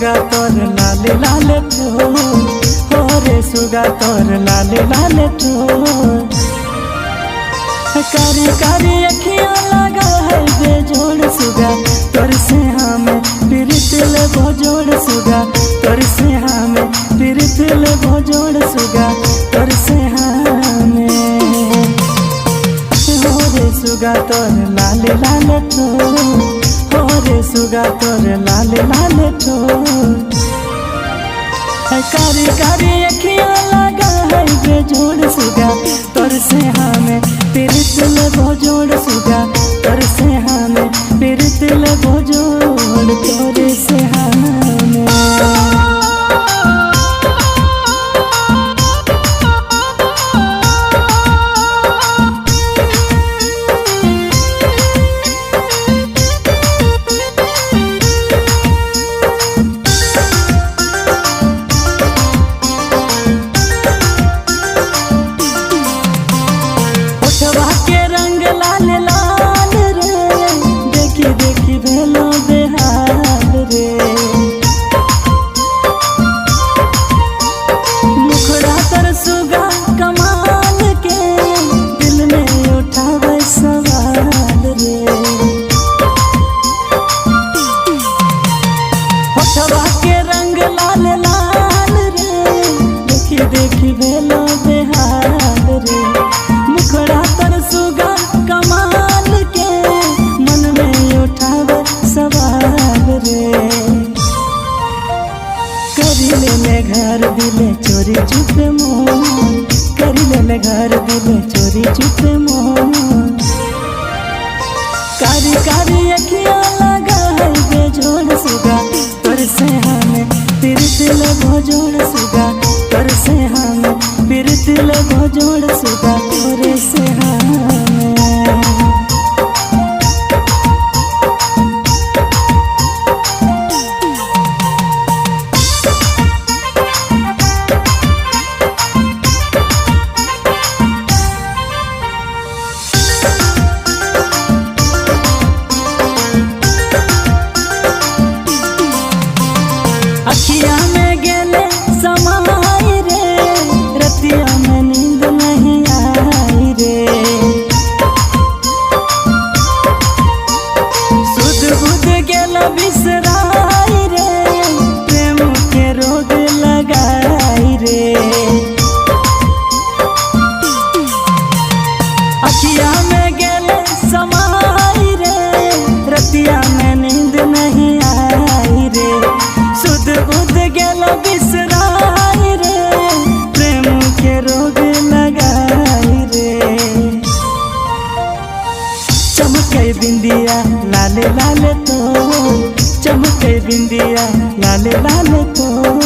सुगा तोर लाल लाल ठोर, हो रे सुगा तोर लाल लाल ठोर। कारी कारी अखियाँ लगा है बेजोड़ सुगा तोर से हमें प्रीतिल भोजोड़ सुगा तोर से हमें प्रीतिल भोजोड़ सुगा तोर से हमें। हो रे सुगा तोर लाल लाल ठोर, हो रे सुगा तोर लाल लाल ठोर। कारी कारी अखियाँ लगा है बेजोड़ सुगा तोर से हमें प्रीतिल भोजोड़ सुगा तोर से हमें प्रीतिल भोजोड़ तोर से हमें। देखी भेलो बेहाल रे, मुखड़ा तर सुगा कमाल के मन में उठावे सवाल रे। करी ले घर दिले चोरी चुप मोह, करी ले घर दिले चोरी चुप मोह। कारी कारी अखियाँ लगा है बेजोड़ सुगा तोर से हमें प्रीतिल भोजोड़ सुगा तोर से हमें प्रीतिल भोजोड़ सुगा तोर से हमें। अखियाँ में गेले समाई रे, रतिया में नींद नहीं आई रे। सुध बुध गेला बिसराई रे, प्रेम के रोग लगाई रे। अखियाँ में गेले समाई रे, रतिया में नींद नहीं आई रे। सुध बुध गेला बिसराई रे, प्रेम के रोग लगाई रे। चमके बिंदिया लाल लाल तो, चमके बिंदिया लाल लाल तो।